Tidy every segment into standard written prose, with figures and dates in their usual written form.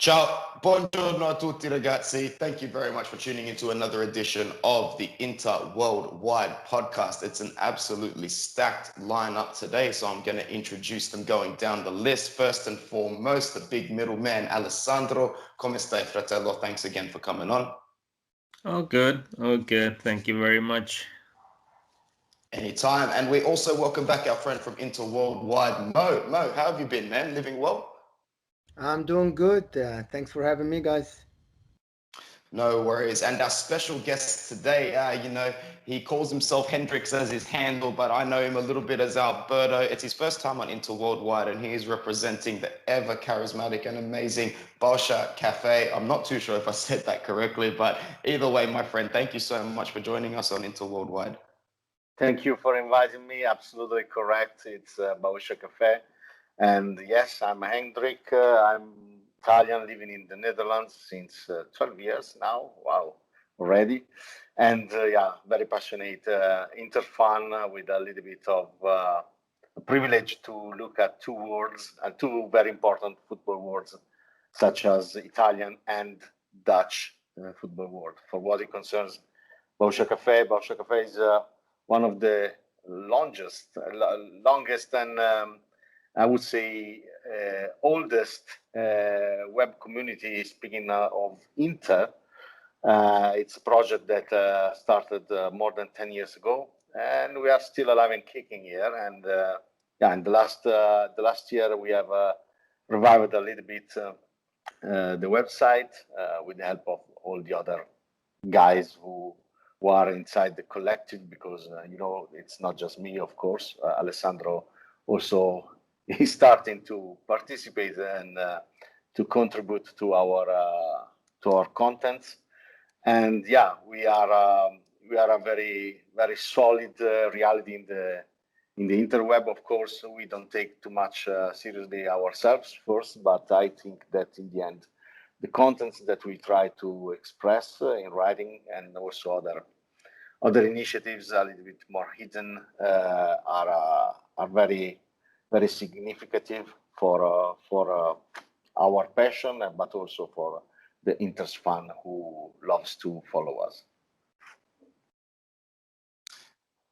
Ciao, buongiorno a tutti ragazzi. Thank you very much for tuning into another edition of the Inter Worldwide podcast. It's an absolutely stacked lineup today, so I'm going to introduce them going down the list. First and foremost, the big middleman, Alessandro. Come stai, fratello? Thanks again for coming on. Oh, good. Oh, good. Thank you very much. Anytime. And we also welcome back our friend from Inter Worldwide, Mo. Mo, how have you been, man? Living well? I'm doing good. Thanks for having me, guys. No worries. And our special guest today, he calls himself Hendricks as his handle, but I know him a little bit as Alberto. It's his first time on Inter Worldwide, and he is representing the ever charismatic and amazing Bauscia Café. I'm not too sure if I said that correctly, but either way, my friend, thank you so much for joining us on Inter Worldwide. Thank you for inviting me. Absolutely correct. It's Bauscia Cafè. And yes, I'm Hendrick. I'm Italian, living in the Netherlands since 12 years now. Wow, already. And very passionate, Inter fan with a little bit of privilege to look at two words, and two very important football words, such as Italian and Dutch football word. For what it concerns Bauscia Café is one of the longest and I would say oldest web community, speaking of Inter. It's a project that started more than 10 years ago, and we are still alive and kicking here. And in the last year we have revived a little bit the website with the help of all the other guys who are inside the collective, because it's not just me, of course. Alessandro also is starting to participate and to contribute to our contents. And we are a very, very solid reality in the interweb. Of course, we don't take too much seriously ourselves first, but I think that in the end, the contents that we try to express in writing, and also other initiatives a little bit more hidden, are very, very significant for our passion, but also for the Inter fan who loves to follow us.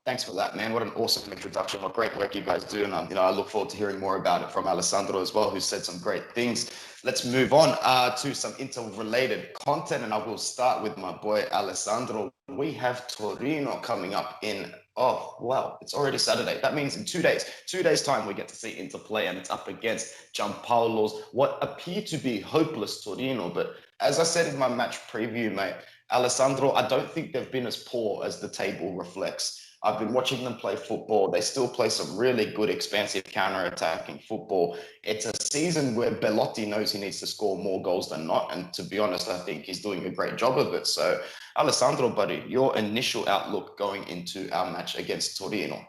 Thanks for that, man. What an awesome introduction. What great work you guys do. And I look forward to hearing more about it from Alessandro as well, who said some great things. Let's move on to some Inter-related content, and I will start with my boy Alessandro. We have Torino coming up in, it's already Saturday. That means in 2 days time, we get to see Inter play, and it's up against Giampaolo's what appear to be hopeless Torino. But as I said in my match preview, mate, Alessandro, I don't think they've been as poor as the table reflects. I've been watching them play football. They still play some really good, expansive counter-attacking football. It's a season where Belotti knows he needs to score more goals than not. And to be honest, I think he's doing a great job of it. So, Alessandro, buddy, your initial outlook going into our match against Torino?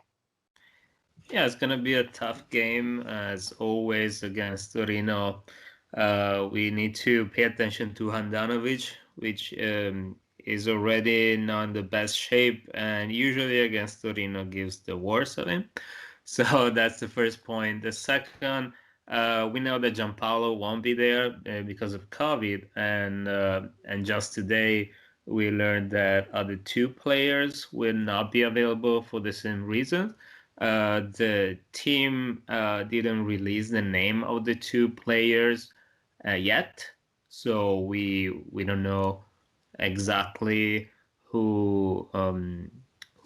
Yeah, it's going to be a tough game, as always, against Torino. We need to pay attention to Handanovic, which is already not in the best shape, and usually against Torino gives the worst of him. So that's the first point. The second, we know that Giampaolo won't be there because of COVID, and just today we learned that other two players will not be available for the same reason. The team didn't release the name of the two players yet, so we don't know exactly who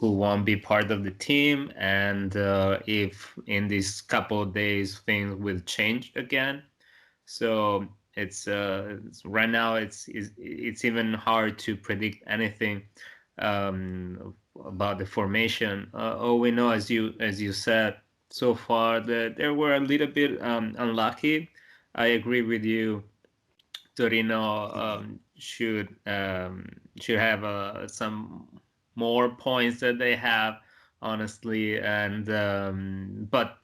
won't be part of the team, and if in these couple of days things will change again. So it's right now it's even hard to predict anything about the formation. All we know, as you said so far, that they were a little bit unlucky. I agree with you. Torino should have some more points that they have, honestly, and but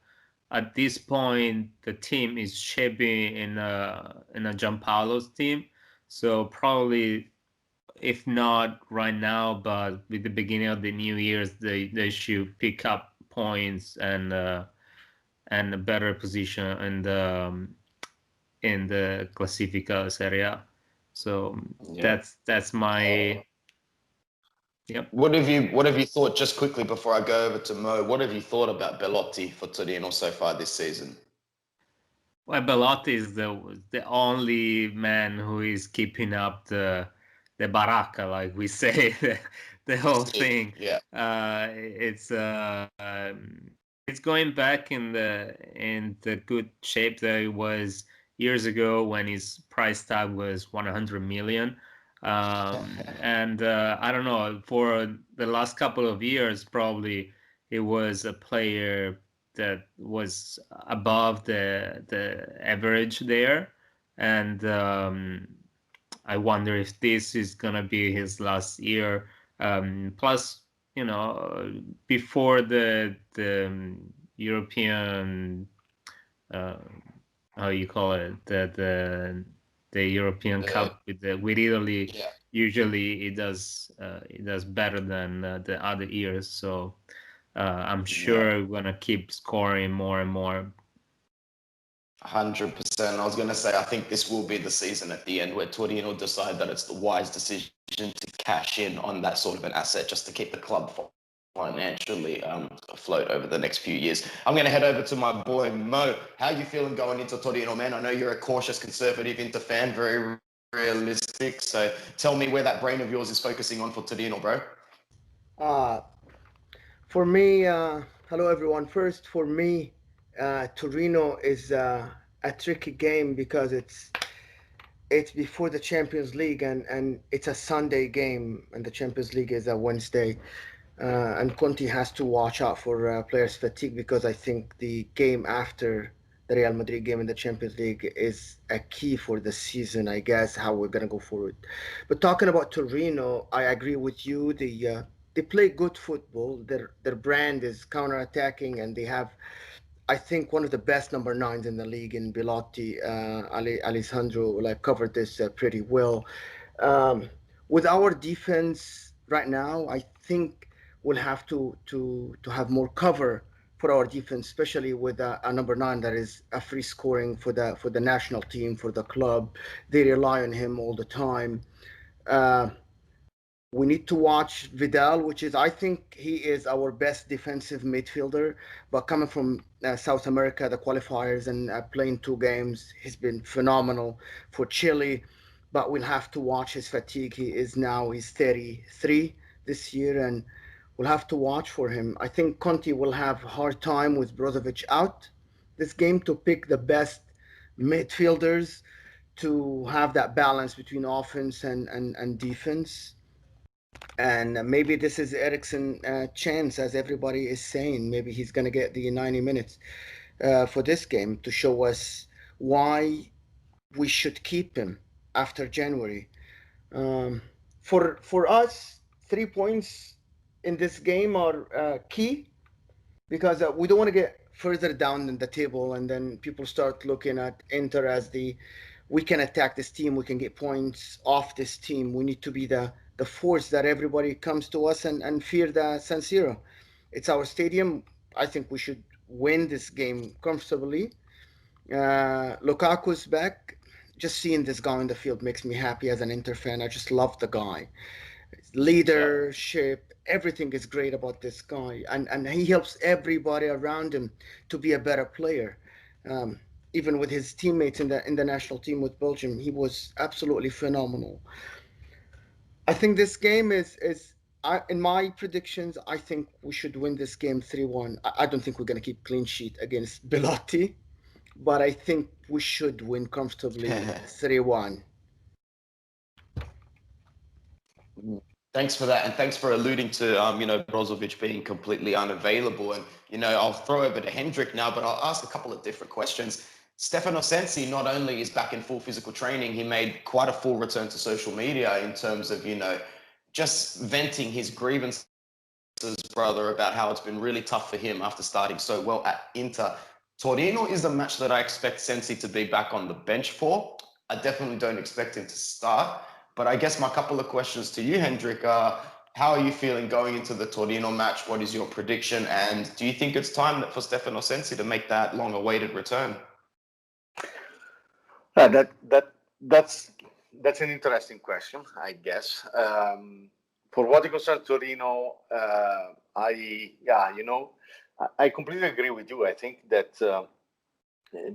at this point the team is shaping in a Giampaolo's team, so probably, if not right now, but with the beginning of the new years, they should pick up points and a better position in the Classifica Serie A. So that's my. Yep. What have you thought, just quickly before I go over to Mo, what have you thought about Belotti for Torino so far this season? Well, Belotti is the only man who is keeping up the baracca, like we say, the whole thing. Yeah. It's going back in the good shape that it was years ago when his price tag was 100 million. And I don't know, for the last couple of years, probably it was a player that was above the average there, and I wonder if this is gonna be his last year. Plus, before the European, how you call it, the European Cup with Italy, usually it does better than the other years. So I'm sure we're gonna keep scoring more and more. 100%. I was going to say, I think this will be the season at the end where Torino decide that it's the wise decision to cash in on that sort of an asset just to keep the club financially afloat over the next few years. I'm going to head over to my boy Mo. How are you feeling going into Torino, man? I know you're a cautious, conservative Inter fan, very realistic. So tell me where that brain of yours is focusing on for Torino, bro. For me, hello everyone. First, for me, Torino is a tricky game because it's before the Champions League and it's a Sunday game, and the Champions League is a Wednesday. And Conte has to watch out for players' fatigue, because I think the game after the Real Madrid game in the Champions League is a key for the season, I guess, how we're going to go forward. But talking about Torino, I agree with you. They play good football. Their brand is counter-attacking, and they have, I think, one of the best number 9s in the league in Belotti. Alessandro covered this pretty well. With our defense right now, I think we'll have to have more cover for our defense, especially with a number 9 that is a free scoring for the national team, for the club. They rely on him all the time. We need to watch Vidal, which is, I think he is our best defensive midfielder. But coming from South America, the qualifiers, and playing 2 games, he's been phenomenal for Chile. But we'll have to watch his fatigue. He's 33 this year, and we'll have to watch for him. I think Conte will have a hard time with Brozovic out this game to pick the best midfielders to have that balance between offense and defense. And maybe this is Eriksen's chance, as everybody is saying. Maybe he's going to get the 90 minutes for this game to show us why we should keep him after January. For us, 3 points in this game are key, because we don't want to get further down in the table and then people start looking at Inter as we can attack this team, we can get points off this team. We need to be the force that everybody comes to us and fear the San Siro. It's our stadium. I think we should win this game comfortably. Lukaku's back. Just seeing this guy on the field makes me happy as an Inter fan. I just love the guy. Leadership, everything is great about this guy. And he helps everybody around him to be a better player. Even with his teammates in the national team with Belgium, he was absolutely phenomenal. I think this game is in my predictions, I think we should win this game 3-1. I don't think we're going to keep clean sheet against Belotti, but I think we should win comfortably 3-1. Thanks for that, and thanks for alluding to Brozovic being completely unavailable. And I'll throw over to Hendrick now, but I'll ask a couple of different questions. Stefano Sensi not only is back in full physical training, he made quite a full return to social media in terms of just venting his grievances, brother, about how it's been really tough for him after starting so well at Inter. Torino is the match that I expect Sensi to be back on the bench for. I definitely don't expect him to start. But I guess my couple of questions to you, Hendrick, are how are you feeling going into the Torino match? What is your prediction? And do you think it's time for Stefano Sensi to make that long-awaited return? That's an interesting question, I guess. For what concerns Torino, I completely agree with you. I think that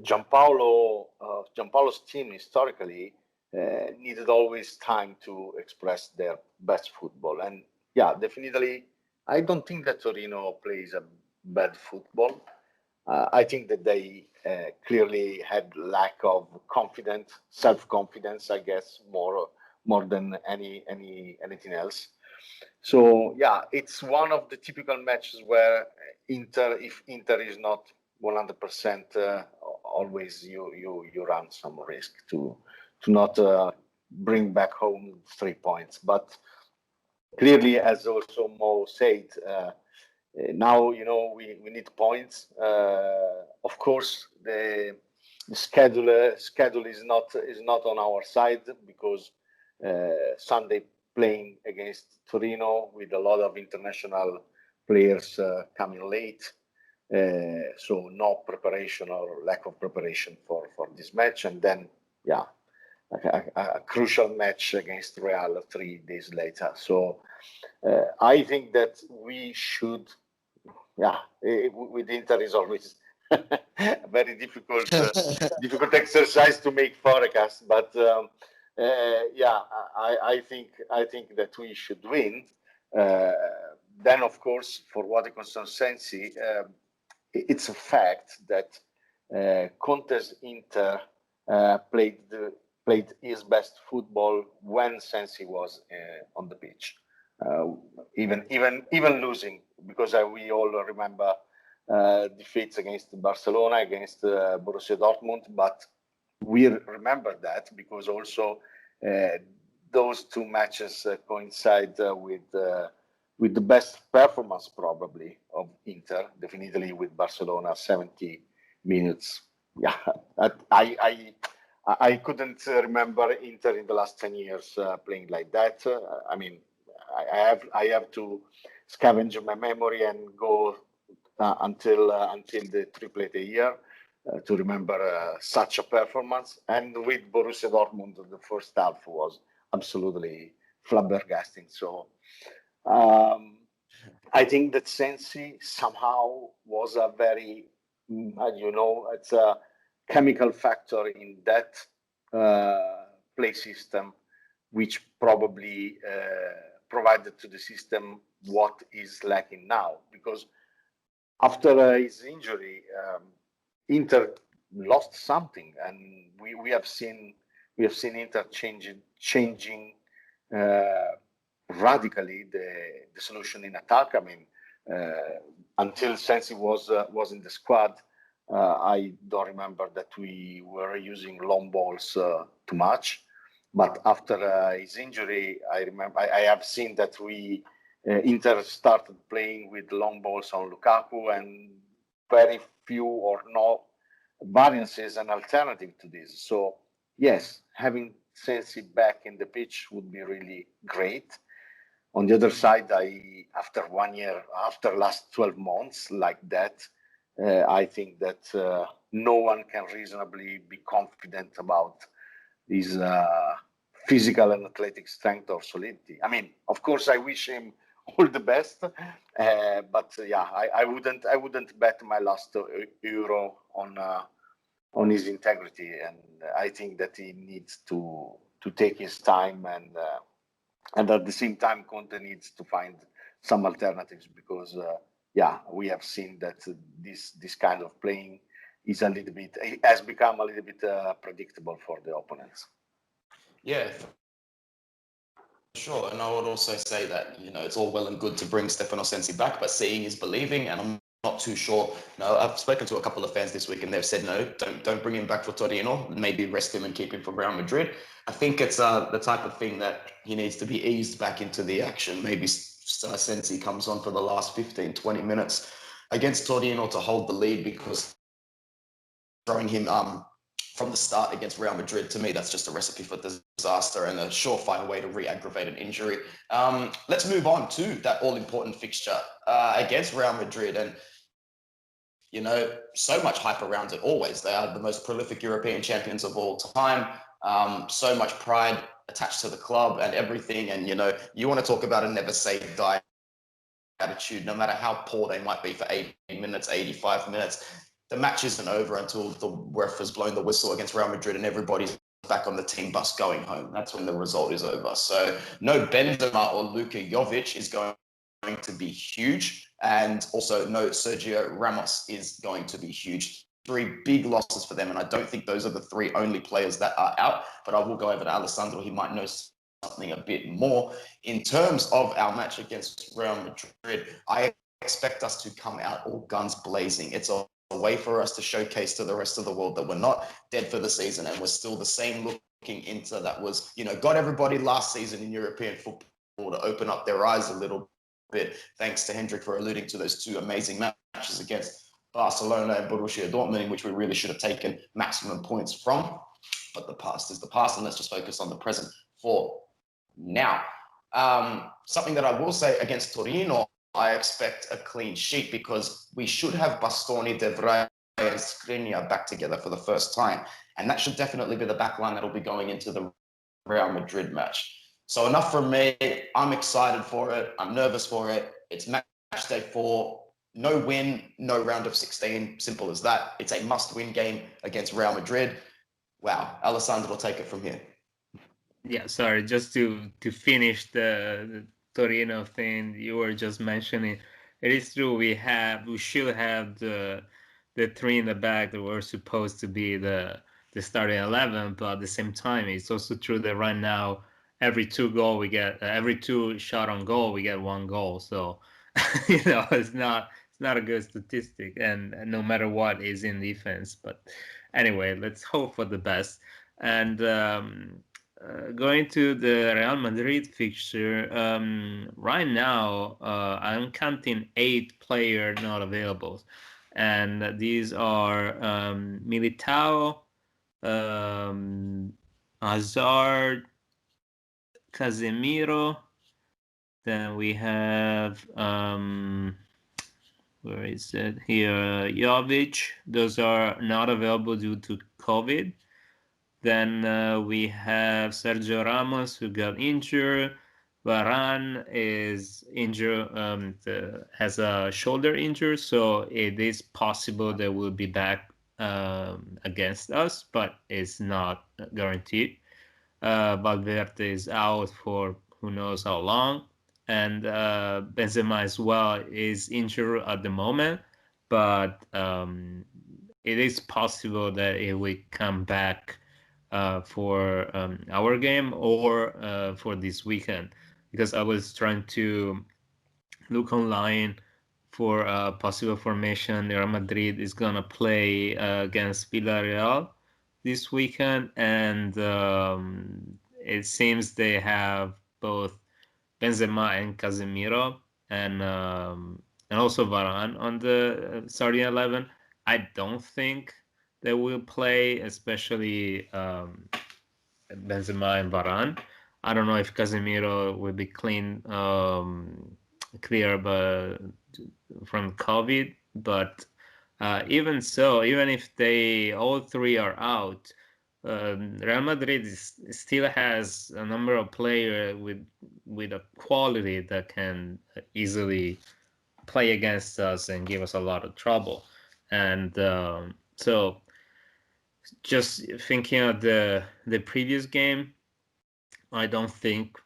Giampaolo's team historically needed always time to express their best football, and yeah, definitely, I don't think that Torino plays a bad football. I think that they clearly had lack of confidence, self-confidence, I guess, more than anything else. So yeah, it's one of the typical matches where if Inter is not 100%, always you run some risk to not bring back home 3 points. But clearly, as also Mo said, now we need points. Of course, the schedule is not on our side because Sunday playing against Torino with a lot of international players coming late. So no preparation or lack of preparation for this match, and then a crucial match against Real 3 days later. So I think that we should, with Inter is always a very difficult exercise to make forecasts, but I think that we should win. Then, of course, for what concerns Sensi, it's a fact that Conte's Inter played his best football when Sensi was on the pitch, even losing, because we all remember defeats against Barcelona, against Borussia Dortmund, but we remember that because also those two matches coincide with the best performance probably of Inter, definitely with Barcelona 70 minutes. Yeah, I couldn't remember Inter in the last 10 years playing like that. I mean, I have to scavenge my memory and go until the triplet year to remember such a performance. And with Borussia Dortmund, the first half was absolutely flabbergasting. So I think that Sensi somehow was a very, it's a chemical factor in that play system, which probably provided to the system what is lacking now. Because after his injury, Inter lost something, and we have seen Inter changing radically the solution in attack. I mean, until Sensi was in the squad, I don't remember that we were using long balls too much. But after his injury, I have seen that Inter started playing with long balls on Lukaku, and very few or no variances and alternative to this. So yes, having Sensi back in the pitch would be really great. On the other side, after 1 year, after last 12 months like that, I think that no one can reasonably be confident about his physical and athletic strength or solidity. I mean, of course, I wish him all the best, but yeah, I wouldn't bet my last euro on his integrity, and I think that he needs to take his time, and at the same time, Conte needs to find some alternatives because we have seen that this kind of playing has become a little bit predictable for the opponents. Yeah, sure. And I would also say that, it's all well and good to bring Stefano Sensi back, but seeing is believing. And I'm not too sure. I've spoken to a couple of fans this week and they've said, no, don't bring him back for Torino. Maybe rest him and keep him for Real Madrid. I think it's the type of thing that he needs to be eased back into the action. Maybe Sensi comes on for the last 15, 20 minutes against Torino to hold the lead, because throwing him from the start against Real Madrid, to me, that's just a recipe for disaster and a surefire way to re-aggravate an injury. Let's move on to that all-important fixture against Real Madrid. And so much hype around it always. They are the most prolific European champions of all time. So much pride attached to the club and everything. And, you want to talk about a never say die attitude, no matter how poor they might be for 80 minutes, 85 minutes. The match isn't over until the ref has blown the whistle against Real Madrid and everybody's back on the team bus going home. That's when the result is over. So no Benzema or Luka Jovic is going to be huge. And also no Sergio Ramos is going to be huge. 3 big losses for them. And I don't think those are the 3 only players that are out. But I will go over to Alessandro. He might know something a bit more. In terms of our match against Real Madrid, I expect us to come out all guns blazing. It's a way for us to showcase to the rest of the world that we're not dead for the season and we're still the same looking Inter that was, got everybody last season in European football to open up their eyes a little bit. Thanks to Hendrick for alluding to those 2 amazing matches against Barcelona and Borussia Dortmund, in which we really should have taken maximum points from. But the past is the past, and let's just focus on the present for now. Something that I will say against Torino, I expect a clean sheet because we should have Bastoni, De Vrij, and Skriniar back together for the first time. And that should definitely be the back line that'll be going into the Real Madrid match. So enough from me. I'm excited for it. I'm nervous for it. It's match day 4. No win, no round of 16. Simple as that. It's a must-win game against Real Madrid. Wow. Alessandro will take it from here. Yeah, sorry, just to finish the Torino thing you were just mentioning. It is true we should have the 3 in the back that were supposed to be the starting 11, but at the same time it's also true that right now every 2 shot on goal we get 1 goal. So it's not a good statistic, and no matter what is in defense. But anyway, let's hope for the best. And going to the Real Madrid fixture, right now I'm counting 8 players not available, and these are Militao, Hazard, Casemiro. Then we have where is it here? Jovic. Those are not available due to COVID. Then we have Sergio Ramos, who got injured. Varane is injured, has a shoulder injury, so it is possible that we'll be back against us, but it's not guaranteed. Valverde is out for who knows how long, and Benzema as well is injured at the moment, but it is possible that it will come back for our game or for this weekend, because I was trying to look online for a possible formation. Real Madrid is gonna play against Villarreal this weekend, and it seems they have both Benzema and Casemiro, and also Varane on the starting 11. I don't think they will play, especially Benzema and Varane. I don't know if Casemiro will be clear from COVID, but even so, even if all 3 are out, Real Madrid still has a number of players with a quality that can easily play against us and give us a lot of trouble. And so just thinking of the previous game, I don't think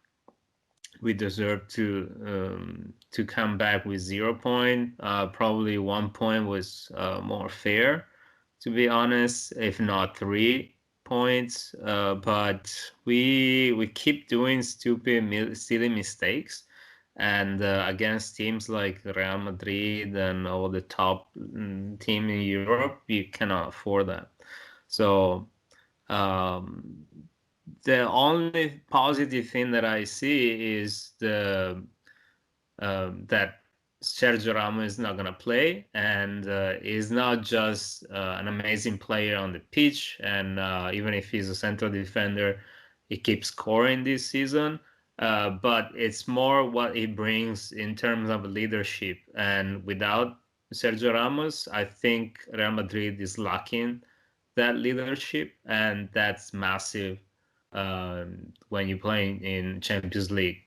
we deserve to come back with 0 point. Probably 1 point was more fair, to be honest, if not 3 points. But we keep doing stupid, silly mistakes, and against teams like Real Madrid and all the top team in Europe, you cannot afford that. So the only positive thing that I see is that Sergio Ramos is not going to play, and is not just an amazing player on the pitch, and even if he's a central defender, he keeps scoring this season, but it's more what he brings in terms of leadership. And without Sergio Ramos, I think Real Madrid is lacking that leadership, and that's massive when you play in Champions League.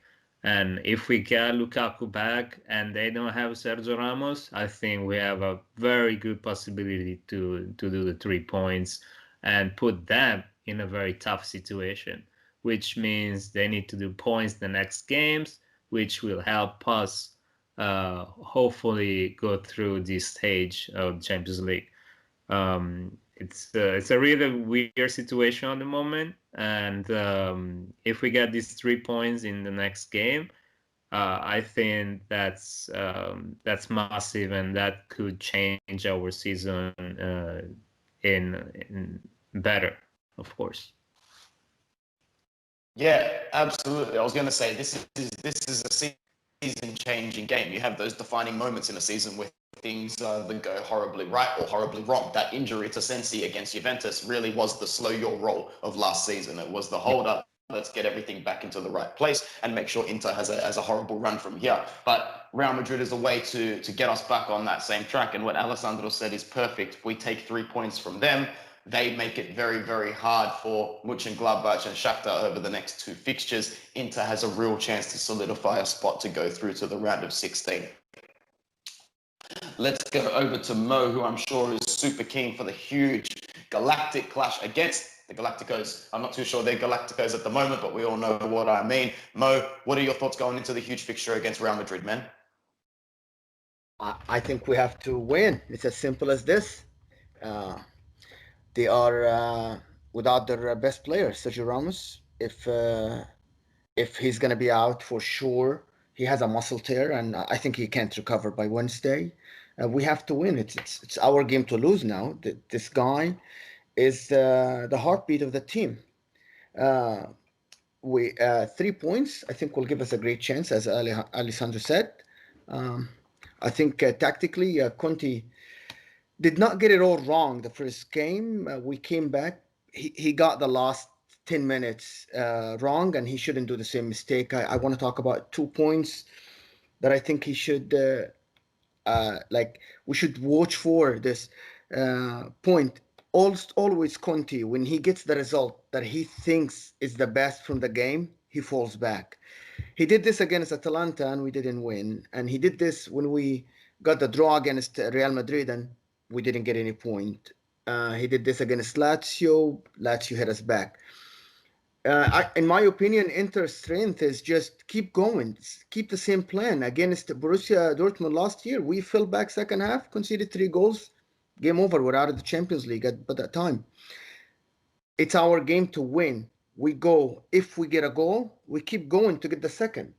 And if we get Lukaku back and they don't have Sergio Ramos, I think we have a very good possibility to do the 3 points and put them in a very tough situation, which means they need to do points the next games, which will help us hopefully go through this stage of Champions League. It's a really weird situation at the moment, and if we get these 3 points in the next game, I think that's massive, and that could change our season in better, of course. Yeah, absolutely. I was going to say this is a season-changing game. You have those defining moments in a season where things either go horribly right or horribly wrong. That injury to Sensi against Juventus really was the slow your roll of last season. It was the hold up. Let's get everything back into the right place and make sure Inter has a horrible run from here. But Real Madrid is a way to get us back on that same track. And what Alessandro said is perfect. If we take 3 points from them, they make it very, very hard for Mönchengladbach and Shakhtar over the next 2 fixtures. Inter has a real chance to solidify a spot to go through to the round of 16. Let's go over to Mo, who I'm sure is super keen for the huge galactic clash against the Galacticos. I'm not too sure they're Galacticos at the moment, but we all know what I mean. Mo, what are your thoughts going into the huge fixture against Real Madrid, man? I think we have to win. It's as simple as this. They are without their best player, Sergio Ramos. If he's going to be out for sure, he has a muscle tear, and I think he can't recover by Wednesday. We have to win. It's our game to lose now. This guy is the heartbeat of the team. 3 points, I think, will give us a great chance, as Alessandro said. I think tactically, Conte did not get it all wrong the first game. We came back. He got the last 10 minutes wrong, and he shouldn't do the same mistake. I want to talk about 2 points that I think he should, we should watch for this point. Always Conte, when he gets the result that he thinks is the best from the game, he falls back. He did this against Atalanta and we didn't win. And he did this when we got the draw against Real Madrid and we didn't get any point. He did this against Lazio. Lazio hit us back. In my opinion, Inter's strength is just keep going. Keep the same plan. Against Borussia Dortmund last year, we fell back second half, conceded 3 goals. Game over. We're out of the Champions League at that time. It's our game to win. We go. If we get a goal, we keep going to get the second.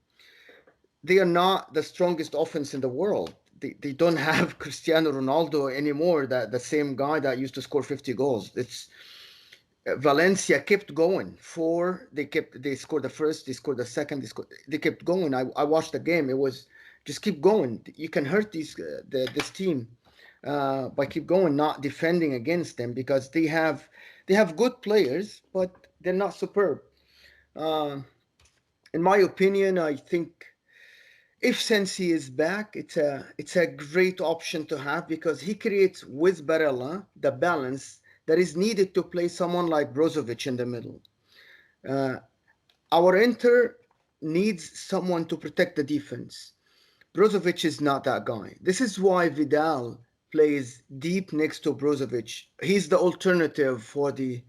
They are not the strongest offense in the world. They don't have Cristiano Ronaldo anymore, the same guy that used to score 50 goals. It's Valencia kept going. 4, they scored the first, they scored the second, they kept going. I watched the game. It was just keep going. You can hurt this team by keep going, not defending against them, because they have good players, but they're not superb. In my opinion, I think if Sensi is back, it's a great option to have, because he creates with Barella the balance that is needed to play someone like Brozovic in the middle. Our Inter needs someone to protect the defense. Brozovic is not that guy. This is why Vidal plays deep next to Brozovic. He's the alternative for the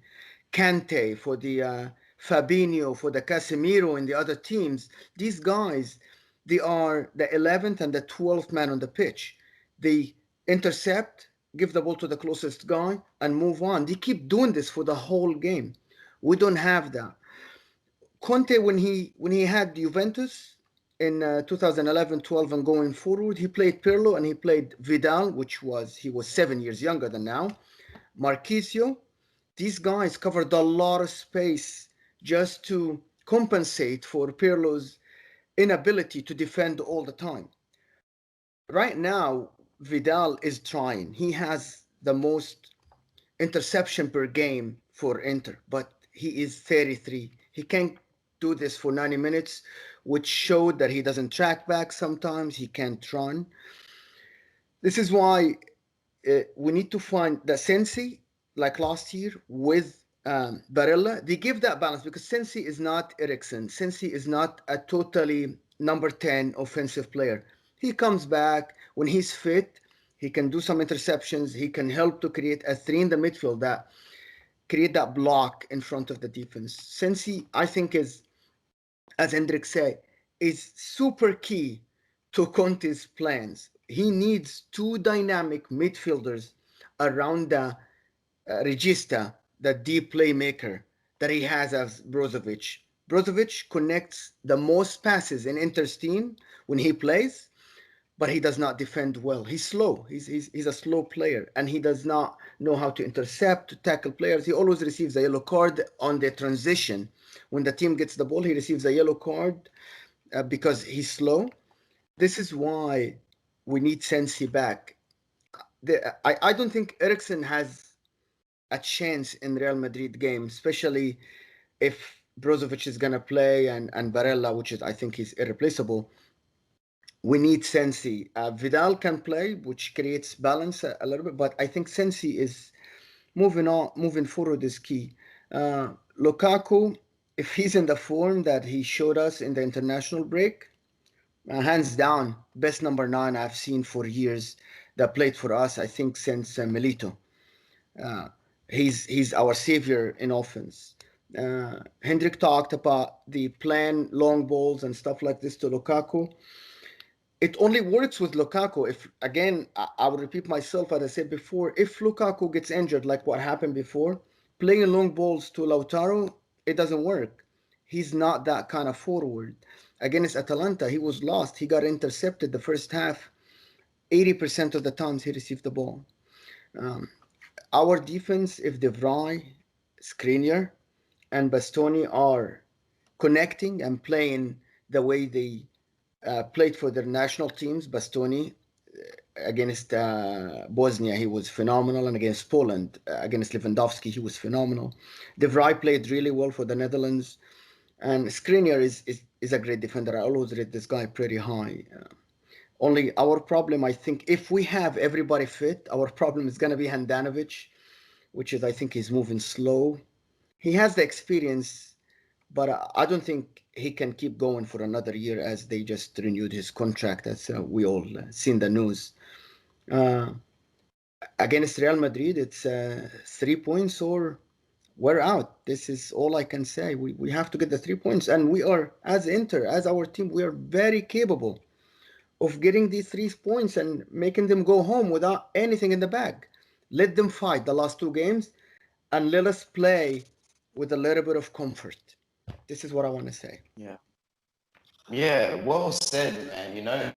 Kante, for the Fabinho, for the Casemiro and the other teams. These guys, they are the 11th and the 12th man on the pitch. They intercept, give the ball to the closest guy, and move on. They keep doing this for the whole game. We don't have that. Conte, when he had Juventus in 2011-12 and going forward, he played Pirlo and he played Vidal, he was 7 years younger than now. Marchisio. These guys covered a lot of space just to compensate for Pirlo's inability to defend all the time. Right now, Vidal is trying. He has the most interception per game for Inter, but he is 33. He can't do this for 90 minutes, which showed that he doesn't track back sometimes. He can't run. This is why we need to find the Sensi, like last year with Barella. They give that balance because Sensi is not Eriksson. Sensi is not a totally number 10 offensive player. He comes back when he's fit. He can do some interceptions. He can help to create a three in the midfield that create that block in front of the defense. Sensi, I think, is, as Hendrik said, is super key to Conte's plans. He needs two dynamic midfielders around the regista, the deep playmaker that he has as Brozovic. Brozovic connects the most passes in Inter's team when he plays, but he does not defend well. He's slow. He's a slow player, and he does not know how to intercept, to tackle players. He always receives a yellow card on the transition. When the team gets the ball, he receives a yellow card because he's slow. This is why we need Sensi back. I don't think Eriksson has a chance in Real Madrid game, especially if Brozovic is going to play and Barella, which is, I think, is irreplaceable. We need Sensi. Vidal can play, which creates balance a little bit, but I think Sensi is moving forward is key. Lukaku, if he's in the form that he showed us in the international break, hands down, best number 9 I've seen for years that played for us, I think, since Milito. He's our savior in offense. Hendrik talked about the plan, long balls and stuff like this to Lukaku. It only works with Lukaku if, again, I will repeat myself as I said before, if Lukaku gets injured like what happened before, playing long balls to Lautaro, it doesn't work. He's not that kind of forward. Against Atalanta, he was lost. He got intercepted the first half. 80% of the times he received the ball. Our defense, if De Vrij, Skriniar, and Bastoni are connecting and playing the way they played for their national teams, Bastoni against Bosnia, he was phenomenal, and against Poland, against Lewandowski, he was phenomenal. De Vrij played really well for the Netherlands, and Skriniar is a great defender. I always rate this guy pretty high. Only our problem, I think, if we have everybody fit, our problem is going to be Handanovic, which is, I think, he's moving slow. He has the experience, but I don't think he can keep going for another year as they just renewed his contract, as we all seen the news. Against Real Madrid, it's 3 points or we're out. This is all I can say. We have to get the 3 points, and we are, as Inter, as our team, we are very capable of getting these 3 points and making them go home without anything in the bag. Let them fight the last 2 games and let us play with a little bit of comfort. This is what I want to say. Yeah, well said, man.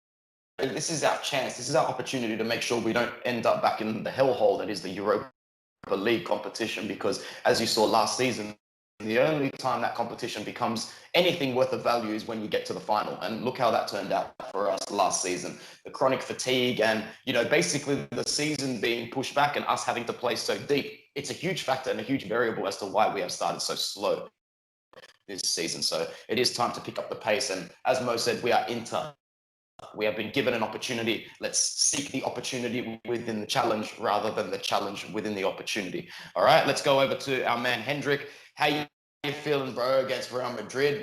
This is our chance. This is our opportunity to make sure we don't end up back in the hellhole that is the Europa League competition, because as you saw last season, the only time that competition becomes anything worth of value is when you get to the final. And look how that turned out for us last season. The chronic fatigue and, basically the season being pushed back and us having to play so deep. It's a huge factor and a huge variable as to why we have started so slow this season. So it is time to pick up the pace. And as Mo said, we are Inter. We have been given an opportunity. Let's seek the opportunity within the challenge rather than the challenge within the opportunity. All right, let's go over to our man Hendrik. How you feeling, bro, against Real Madrid?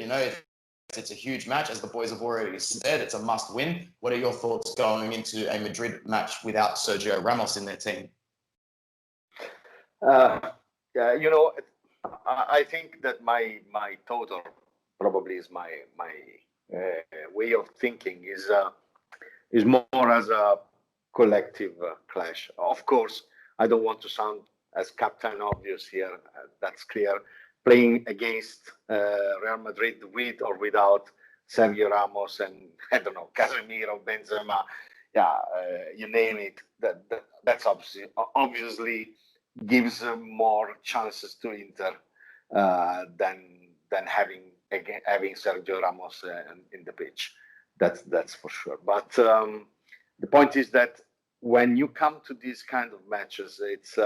It's a huge match, as the boys have already said. It's a must win. What are your thoughts going into a Madrid match without Sergio Ramos in their team? I think that my total probably is my way of thinking is more as a collective clash. Of course, I don't want to sound as Captain Obvious here. That's clear. Playing against Real Madrid with or without Sergio Ramos and, I don't know, Casemiro, Benzema, you name it. That's obviously gives more chances to Inter than having Sergio Ramos in the pitch. That's for sure. But the point is that when you come to these kind of matches, it's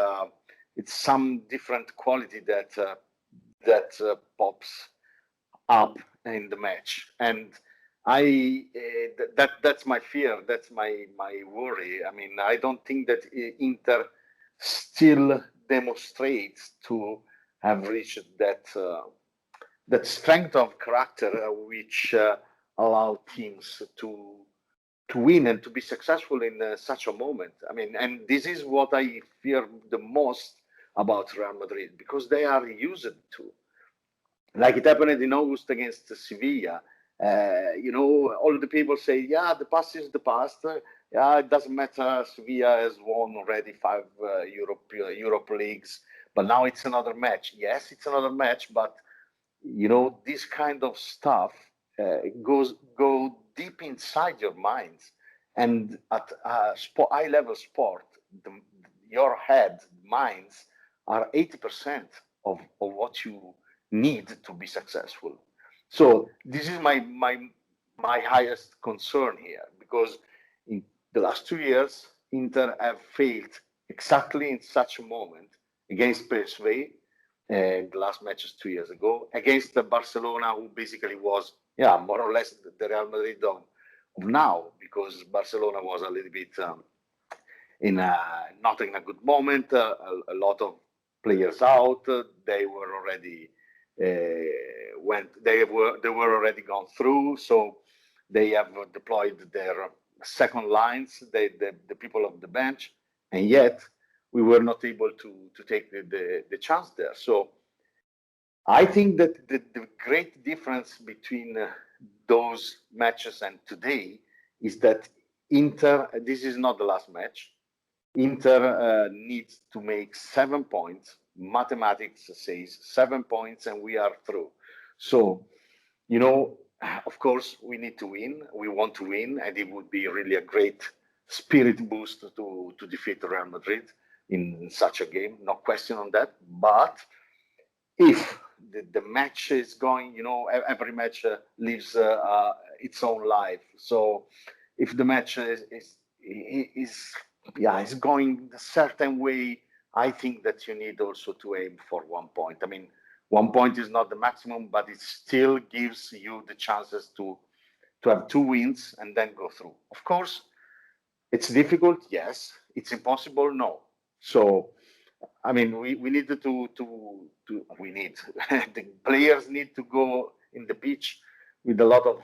some different quality that pops up in the match, and That's my fear. That's my worry. I mean, I don't think that Inter still demonstrates to have reached that strength of character which allow teams to win and to be successful in such a moment. I mean, and this is what I fear the most about Real Madrid, because they are used to, like it happened in August against Sevilla. All the people say, yeah, the past is the past. Yeah, it doesn't matter. Sevilla has won already 5 Europe leagues, but now it's another match. Yes, it's another match, but this kind of stuff go deep inside your minds, and at high level sport, your head minds are 80% of what you need to be successful. So this is my highest concern here, because in the last 2 years, Inter have failed exactly in such a moment against PSV, the last matches 2 years ago, against the Barcelona, who basically was, more or less the Real Madrid of now, because Barcelona was a little bit not in a good moment, a lot of players out. They were already they were already gone through, so they have deployed their second lines, the people of the bench, and yet we were not able to take the chance there. So I think that the great difference between those matches and today is that Inter, this is not the last match. Inter needs to make 7 points. Mathematics says 7 points and we are through. So, of course, we need to win. We want to win, and it would be really a great spirit boost to defeat Real Madrid in such a game. No question on that. But if the match is going, every match lives its own life. So if the match is going a certain way, I think that you need also to aim for 1 point. I mean, 1 point is not the maximum, but it still gives you the chances to have 2 wins and then go through. Of course, it's difficult, yes. It's impossible, no. So, I mean, we needed the players need to go in the pitch with a lot of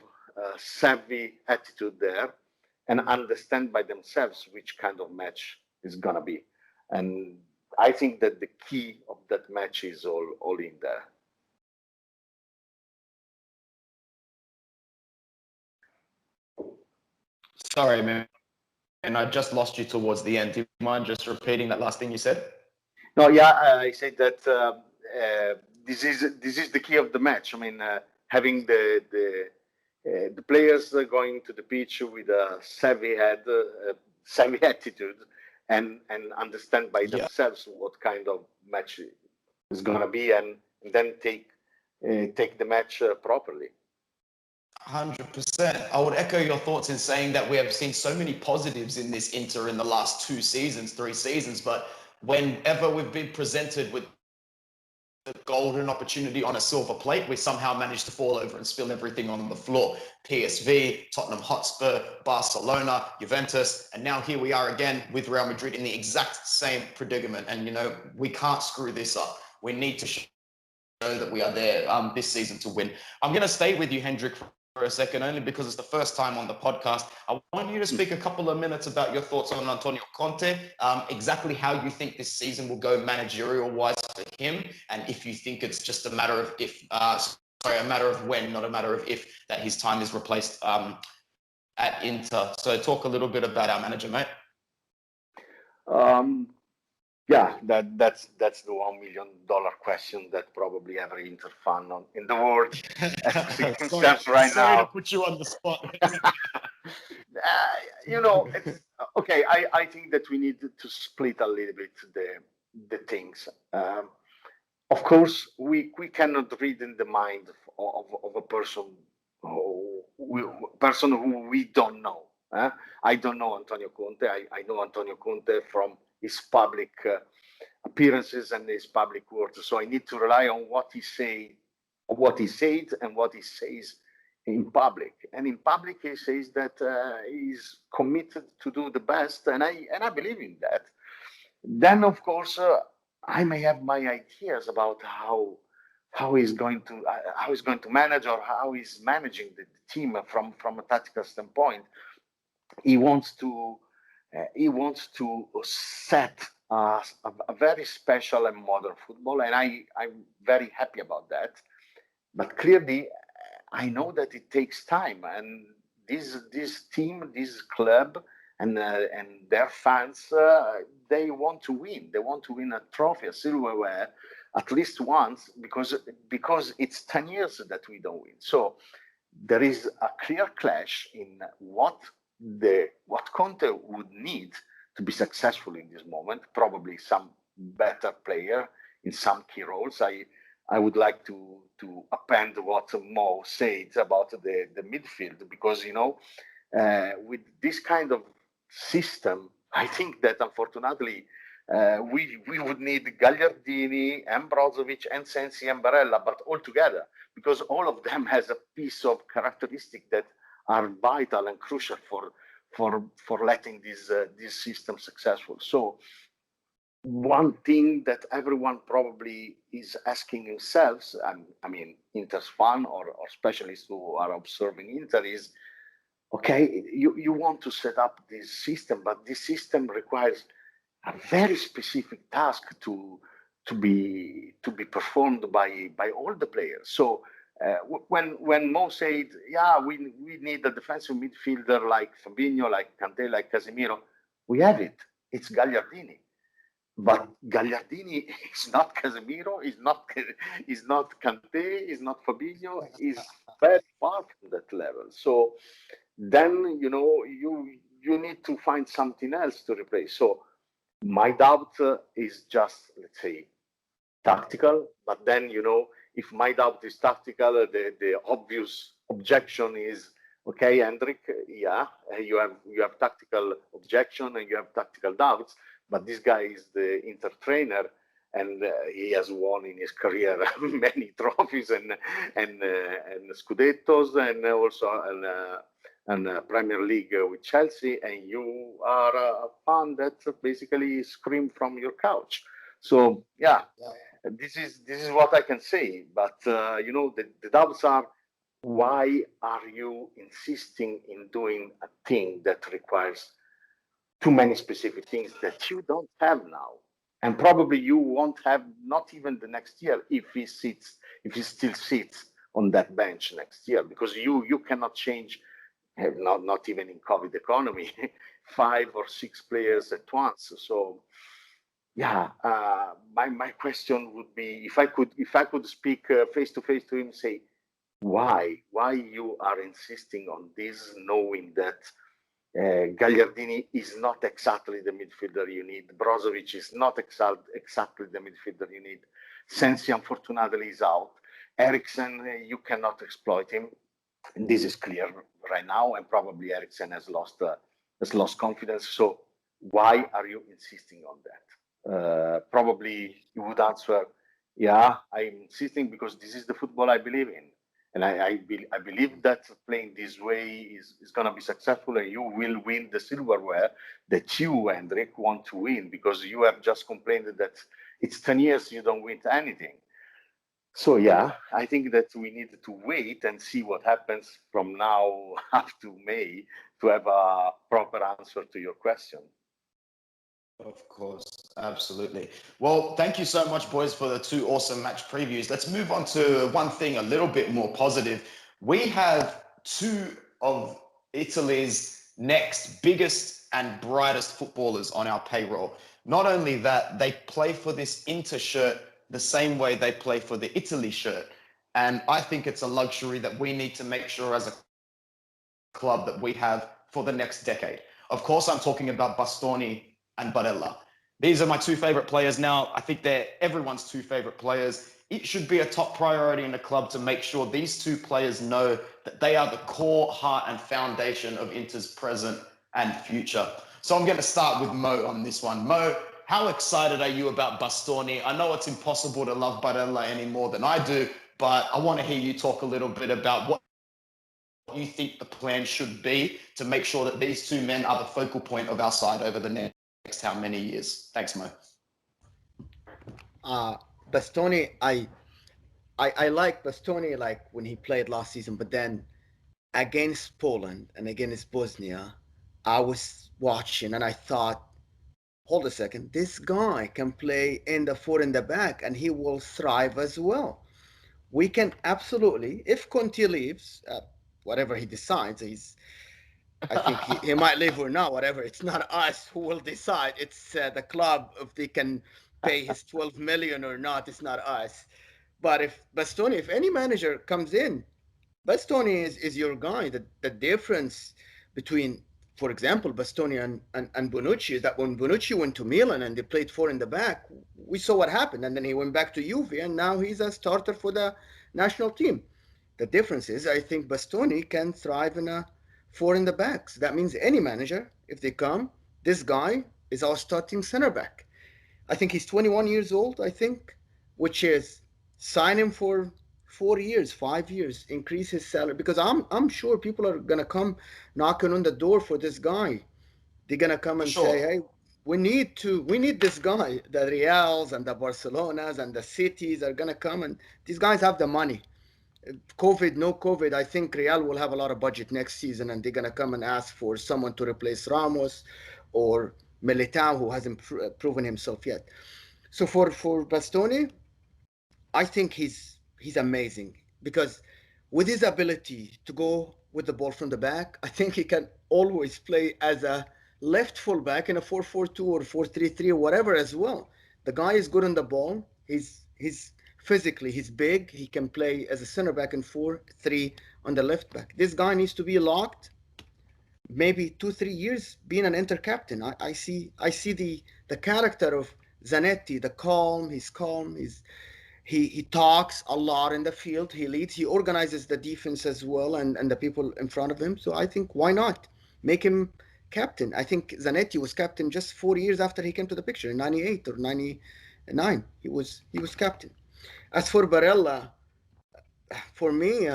savvy attitude there, and understand by themselves which kind of match is gonna be. And I think that the key of that match is all in there. Sorry, man. And I just lost you towards the end. Do you mind just repeating that last thing you said? No, I said that this is the key of the match. I mean, having the players going to the pitch with a savvy head, savvy attitude, and understand by themselves what kind of match is gonna be, and then take the match properly. 100%. I would echo your thoughts in saying that we have seen so many positives in this Inter in the last 3 seasons, but whenever we've been presented with the golden opportunity on a silver plate, we somehow managed to fall over and spill everything on the floor. PSV, Tottenham Hotspur, Barcelona, Juventus, and now here we are again with Real Madrid in the exact same predicament. And, we can't screw this up. We need to show that we are there this season to win. I'm going to stay with you, Hendrick, for a second, only because it's the first time on the podcast. I want you to speak a couple of minutes about your thoughts on Antonio Conte, exactly how you think this season will go managerial-wise for him, and if you think it's just a matter of a matter of when, not a matter of if, that his time is replaced at Inter. So talk a little bit about our manager, mate. That's the $1 million question that probably every Inter fan in the world asks himself right now. Sorry to put you on the spot. It's, okay. I think that we need to split a little bit the things. Of course, we cannot read in the mind of a person who we don't know. I don't know Antonio Conte. I know Antonio Conte from his public appearances and his public words. So I need to rely on what he said and what he says in public, and in public he says that he's committed to do the best, and I believe in that. Then of course I may have my ideas about how he's going to manage, or how he's managing the team from a tactical standpoint. He wants to set a very special and modern football, and I'm very happy about that. But clearly, I know that it takes time, and this team, this club, and their fans, they want to win. They want to win a trophy, a silverware, at least once, because it's 10 years that we don't win. So there is a clear clash in what Conte would need to be successful in this moment. Probably some better player in some key roles. I would like to append what Mo said about the midfield, because with this kind of system, I think that unfortunately we would need Gagliardini and Brozovic and Sensi and Barella, but all together, because all of them has a piece of characteristic that are vital and crucial for letting this system successful. So one thing that everyone probably is asking themselves, I mean, Inter's fan or specialists who are observing Inter, is, okay, you want to set up this system, but this system requires a very specific task to be performed by all the players. So when Mo said, yeah, we need a defensive midfielder like Fabinho, like Kanté, like Casemiro, we have it. It's Gagliardini. But Gagliardini is not Casemiro, is not Kanté, is not Fabinho, is very far from that level. So then you need to find something else to replace. So my doubt is just, let's say, tactical. But then if my doubt is tactical, the obvious objection is, okay, Hendrick, yeah, you have tactical objection and you have tactical doubts, but this guy is the Inter trainer, and he has won in his career many trophies and Scudettos, and also and Premier League with Chelsea, and you are a fan that basically scream from your couch. So yeah. This is what I can say. But the doubts are, why are you insisting in doing a thing that requires too many specific things that you don't have now, and probably you won't have not even the next year if he still sits on that bench next year, because you cannot change, not even in COVID economy, 5 or 6 players at once. So yeah, my question would be, if I could speak face to face to him, say, why you are insisting on this, knowing that Gagliardini is not exactly the midfielder you need, Brozovic is not exactly the midfielder you need, Sensi unfortunately is out, Eriksen, you cannot exploit him, and this is clear right now, and probably Eriksen has lost confidence. So why are you insisting on that? Probably you would answer, yeah, I'm insisting because this is the football I believe in. And I believe that playing this way is going to be successful, and you will win the silverware that you, Hendrik, want to win, because you have just complained that it's 10 years you don't win anything. So yeah, I think that we need to wait and see what happens from now up to May to have a proper answer to your question. Of course, absolutely. Well, thank you so much, boys, for the 2 awesome match previews. Let's move on to one thing a little bit more positive. We have 2 of Italy's next biggest and brightest footballers on our payroll. Not only that, they play for this Inter shirt the same way they play for the Italy shirt. And I think it's a luxury that we need to make sure as a club that we have for the next decade. Of course, I'm talking about Bastoni and Barella. These are my 2 favorite players now. I think they're everyone's 2 favorite players. It should be a top priority in the club to make sure these 2 players know that they are the core, heart, and foundation of Inter's present and future. So I'm going to start with Mo on this one. Mo, how excited are you about Bastoni? I know it's impossible to love Barella any more than I do, but I want to hear you talk a little bit about what you think the plan should be to make sure that these two men are the focal point of our side over the next how many years? Thanks, Mo. Bastoni, I like Bastoni like when he played last season, but then against Poland and against Bosnia, I was watching and I thought, hold a second, this guy can play in the four in the back and he will thrive as well. We can absolutely, if Conte leaves, whatever he decides, I think he might leave or not, whatever. It's not us who will decide. It's the club if they can pay his 12 million or not. It's not us. But if Bastoni, if any manager comes in, Bastoni is your guy. The difference between, for example, Bastoni and Bonucci is that when Bonucci went to Milan and they played four in the back, we saw what happened. And then he went back to Juve and now he's a starter for the national team. The difference is I think Bastoni can thrive in a four in the back. So that means any manager, if they come, this guy is our starting center back. I think he's 21 years old, I think, which is sign him for 4 years, 5 years, increase his salary, because I'm sure people are gonna come knocking on the door for this guy. They're gonna come and say, hey, we need this guy. The Reals and the Barcelonas and the cities are gonna come, and these guys have the money. COVID, no COVID, I think Real will have a lot of budget next season, and they're gonna come and ask for someone to replace Ramos or Militao, who hasn't proven himself yet. So for Bastoni, I think he's amazing, because with his ability to go with the ball from the back, I think he can always play as a left fullback in a 4-4-2 or 4-3-3 or whatever as well. The guy is good on the ball. He's physically, he's big. He can play as a center back in 4-3 on the left back. This guy needs to be locked maybe 2-3 years being an inter captain. I see the character of Zanetti, he's calm, he talks a lot in the field, he leads, he organizes the defense as well, and the people in front of him. So I think, why not make him captain? I think Zanetti was captain just 4 years after he came to the picture, in 98 or 99. He was captain. As for Barella, for me,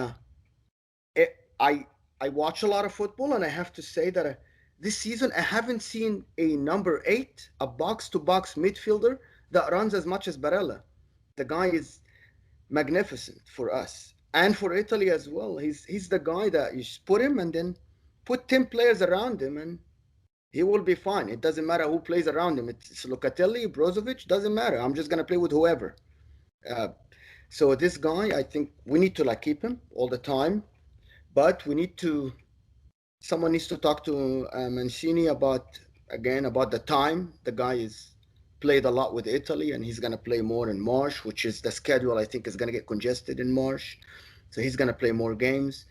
I watch a lot of football, and I have to say that this season I haven't seen a number 8, a box-to-box midfielder that runs as much as Barella. The guy is magnificent for us and for Italy as well. He's the guy that you just put him and then put 10 players around him and he will be fine. It doesn't matter who plays around him. It's Locatelli, Brozovic, doesn't matter. I'm just going to play with whoever. So this guy, I think we need to keep him all the time, but someone needs to talk to Mancini about the time. The guy is played a lot with Italy, and he's going to play more in March, which is the schedule I think is going to get congested in March. So he's going to play more games.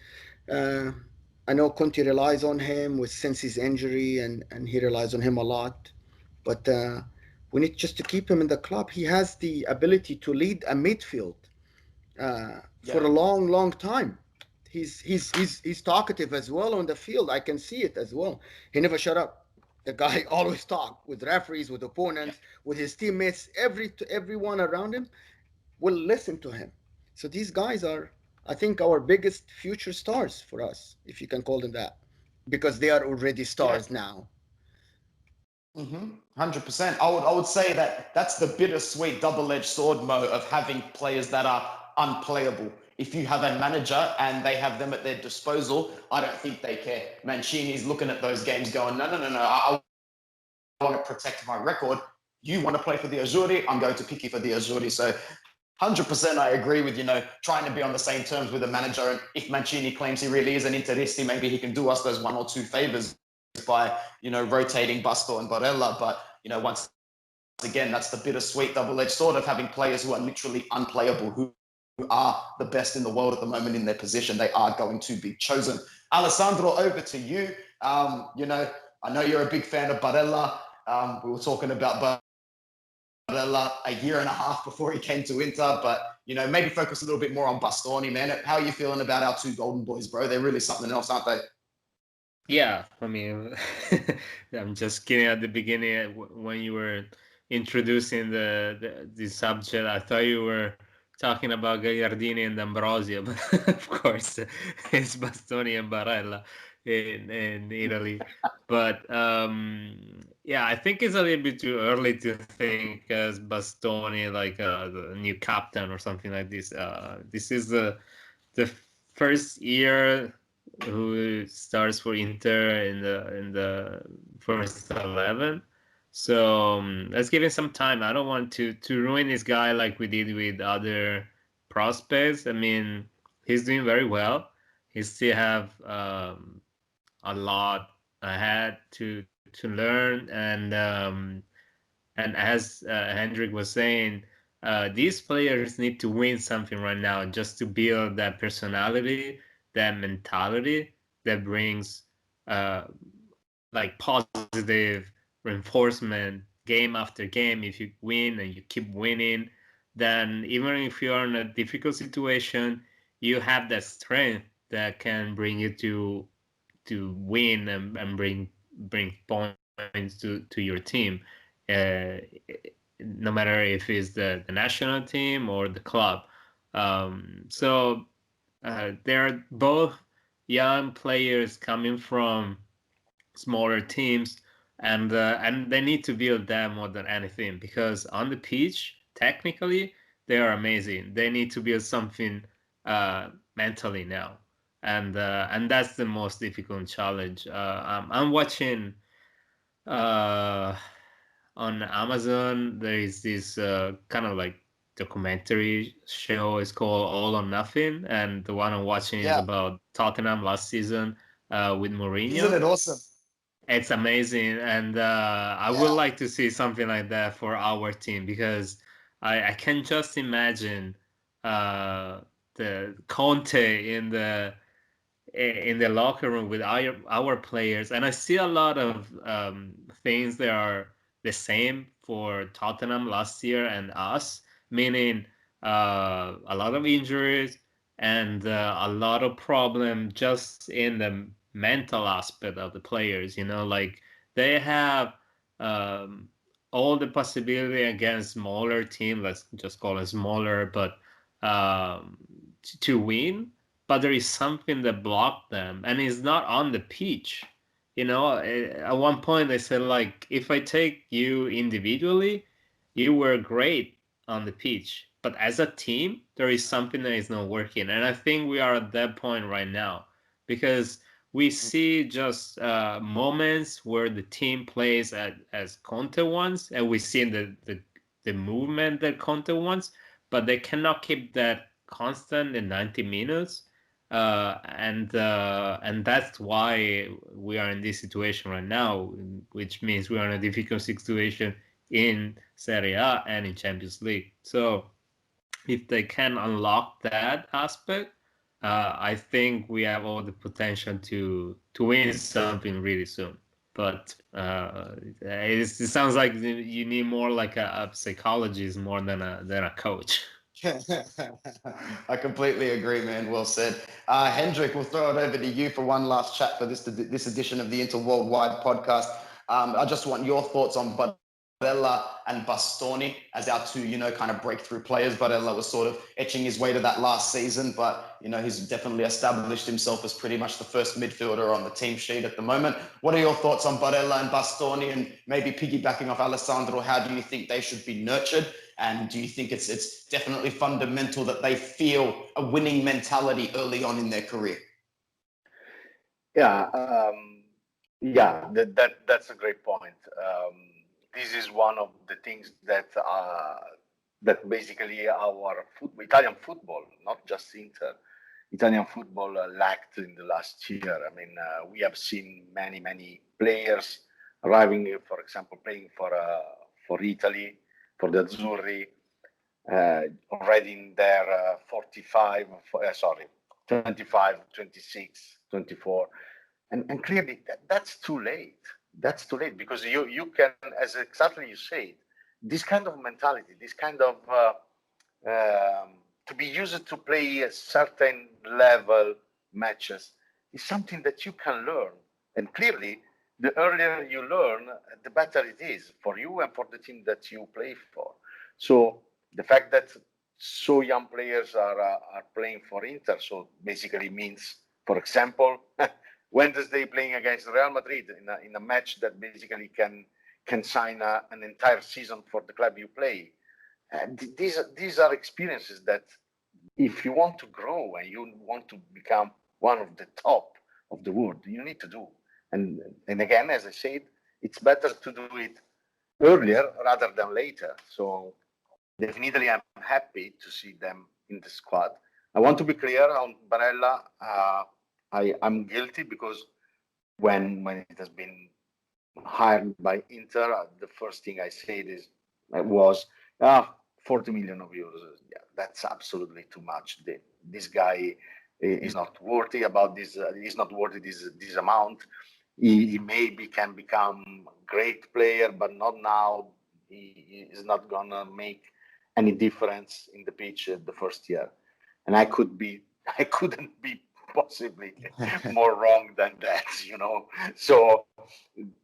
I know Conte relies on him since his injury, and he relies on him a lot. But we need just to keep him in the club. He has the ability to lead a midfield for a long, long time. He's talkative as well on the field. I can see it as well. He never shut up. The guy always talk with referees, with opponents, with his teammates. Everyone around him will listen to him. So these guys are, I think, our biggest future stars for us, if you can call them that, because they are already stars now. 100%. I would say that's the bittersweet double-edged sword, Mo, of having players that are unplayable. If you have a manager and they have them at their disposal, I don't think they care. Mancini's looking at those games going, no, I want to protect my record. You want to play for the Azzurri, I'm going to pick you for the Azzurri. So 100% I agree with, trying to be on the same terms with the manager. And if Mancini claims he really is an Interisti, maybe he can do us those 1 or 2 favors by, rotating Basto and Barella. But, once again, that's the bittersweet double-edged sword of having players who are literally unplayable, who are the best in the world at the moment in their position. They are going to be chosen. Alessandro, over to you. I know you're a big fan of Barella. We were talking about Barella a year and a half before he came to Inter, but, maybe focus a little bit more on Bastoni, man. How are you feeling about our 2 golden boys, bro? They're really something else, aren't they? Yeah, I mean, I'm just kidding. At the beginning when you were introducing the subject, I thought you were talking about Gagliardini and Ambrosio, but of course it's Bastoni and Barella in Italy. But yeah, I think it's a little bit too early to think as Bastoni like the new captain or something like this. This is the first year who starts for Inter in the first 11. So let's give him some time. I don't want to ruin this guy like we did with other prospects. I mean, he's doing very well. He still have a lot ahead to learn, and as Hendrick was saying, these players need to win something right now just to build that personality, that mentality that brings like positive reinforcement game after game. If you win and you keep winning, then even if you are in a difficult situation, you have that strength that can bring you to win and bring points to your team, no matter if it's the national team or the club. So they're both young players coming from smaller teams, and they need to build that more than anything, because on the pitch, technically, they are amazing. They need to build something mentally now, and that's the most difficult challenge. I'm watching on Amazon. There is this kind of like documentary show. It's called All or Nothing, and the one I'm watching is about Tottenham last season with Mourinho. Isn't it awesome? It's amazing, and I would like to see something like that for our team, because I can just imagine the Conte in the locker room with our players, and I see a lot of things that are the same for Tottenham last year and us, meaning a lot of injuries and a lot of problem just in the mental aspect of the players. Like they have all the possibility against smaller team, let's just call it smaller, but to win, but there is something that blocked them, and it's not on the pitch. At one point they said, like, if I take you individually, you were great on the pitch, but as a team, there is something that is not working. And I think we are at that point right now, because we see just moments where the team plays as Conte wants, and we see the movement that Conte wants, but they cannot keep that constant in 90 minutes. And that's why we are in this situation right now, which means we are in a difficult situation in Serie A and in Champions League. So if they can unlock that aspect, I think we have all the potential to win something really soon. But it sounds like you need more like a psychologist more than a coach. I completely agree, man. Well said. Hendrick, we'll throw it over to you for one last chat for this edition of the Inter Worldwide podcast. I just want your thoughts on Barella and Bastoni as our two, kind of breakthrough players. Barella was sort of etching his way to that last season, but, he's definitely established himself as pretty much the first midfielder on the team sheet at the moment. What are your thoughts on Barella and Bastoni, and maybe piggybacking off Alessandro, how do you think they should be nurtured? And do you think it's definitely fundamental that they feel a winning mentality early on in their career? Yeah, that's a great point. This is one of the things that basically our Italian football, not just Inter, Italian football lacked in the last year. I mean, we have seen many players arriving, for example, playing for Italy, for the Azzurri, already in their 25, 26, 24. And clearly that's too late. That's too late, because you can, as exactly you said, this kind of mentality, this kind of to be used to play a certain level matches is something that you can learn. And clearly, the earlier you learn, the better it is for you and for the team that you play for. So the fact that so young players are playing for Inter. So basically means, for example, Wednesday playing against Real Madrid in a match that basically can sign an entire season for the club you play. These are experiences that, if you want to grow and you want to become one of the top of the world, you need to do. And again, as I said, it's better to do it earlier rather than later. So definitely, I'm happy to see them in the squad. I want to be clear on Barella. I'm guilty because when it has been hired by Inter, the first thing I said was 40 million euros. Yeah, that's absolutely too much. This guy is not worthy about this. He's not worthy this amount. He maybe can become a great player, but not now. He is not gonna make any difference in the pitch the first year. And I couldn't be possibly more wrong than that, you know. So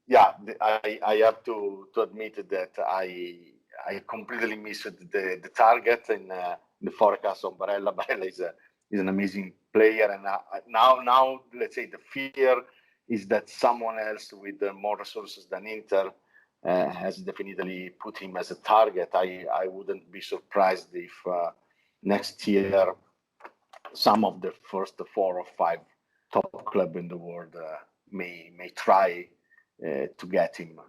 yeah, I have to admit that I completely missed the target in the forecast on Barella. Barella is an amazing player, and now let's say the fear is that someone else with more resources than Inter has definitely put him as a target. I wouldn't be surprised if next year some of the first 4 or 5 top clubs in the world may try to get him.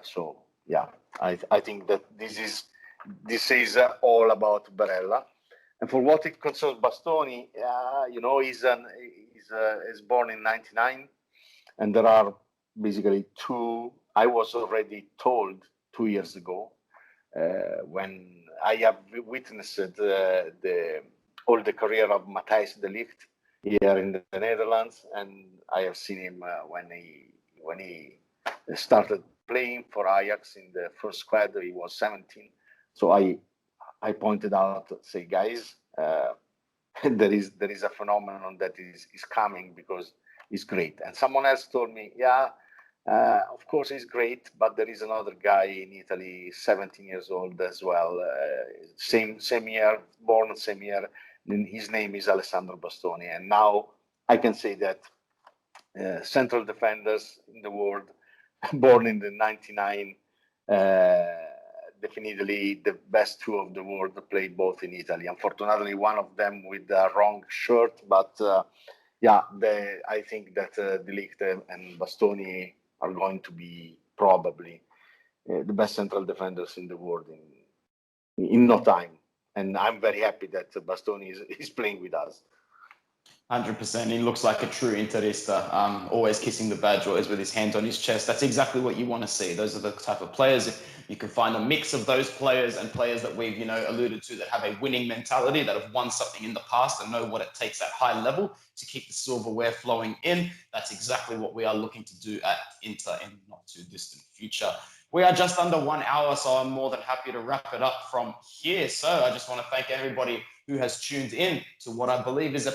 So yeah, I think that this is all about Barella. And for what it concerns Bastoni, you know, he's born in '99, and there are basically 2. I was already told 2 years ago when I have witnessed all the career of Matthijs de Ligt here in the Netherlands, and I have seen him when he started playing for Ajax in the first squad. He was 17. So I pointed out, say, guys, there is a phenomenon that is coming because he's great. And someone else told me, yeah, of course he's great, but there is another guy in Italy, 17 years old as well, same year, born same year. And his name is Alessandro Bastoni. And now I can say that central defenders in the world, born in the '99, definitely the best 2 of the world played both in Italy. Unfortunately, one of them with the wrong shirt, but yeah, I think that De Ligt and Bastoni are going to be probably the best central defenders in the world in no time. And I'm very happy that Bastoni is playing with us. 100%. He looks like a true Interista, always kissing the badge, always with his hands on his chest. That's exactly what you want to see. Those are the type of players. If you can find a mix of those players and players that we've, alluded to, that have a winning mentality, that have won something in the past and know what it takes at high level to keep the silverware flowing in. That's exactly what we are looking to do at Inter in not too distant future. We are just under 1 hour, so I'm more than happy to wrap it up from here. So I just want to thank everybody who has tuned in to what I believe is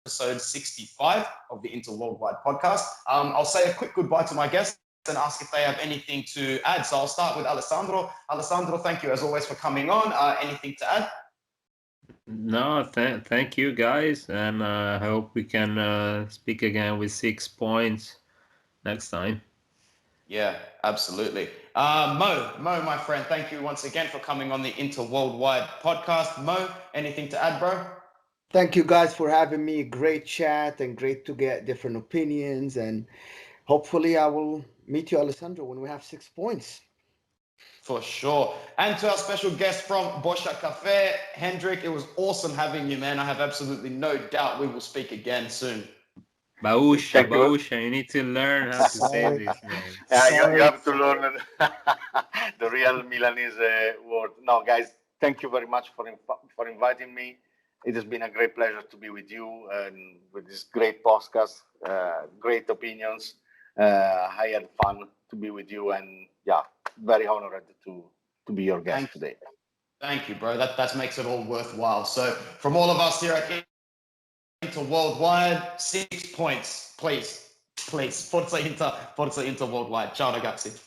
episode 65 of the Inter Worldwide podcast. I'll say a quick goodbye to my guests and ask if they have anything to add. So I'll start with Alessandro. Alessandro, thank you as always for coming on. Anything to add? No, thank you guys, and I hope we can speak again with 6 points next time. Yeah, absolutely. Mo, my friend, thank you once again for coming on the Inter Worldwide podcast. Mo, anything to add, bro? Thank you guys for having me. Great chat and great to get different opinions. And hopefully I will meet you, Alessandro, when we have 6 points. For sure. And to our special guest from Bauscia Cafè, Hendrick, it was awesome having you, man. I have absolutely no doubt we will speak again soon. Bauscia, you need to learn how to say this name. Yeah, you have to learn the real Milanese word. No, guys, thank you very much for inviting me. It has been a great pleasure to be with you and with this great podcast, great opinions. I had fun to be with you, and yeah, very honored to be your guest today. Thank you, bro. That makes it all worthwhile. So from all of us here at Inter Worldwide, 6 points, please. Forza Inter Worldwide. Ciao ragazzi.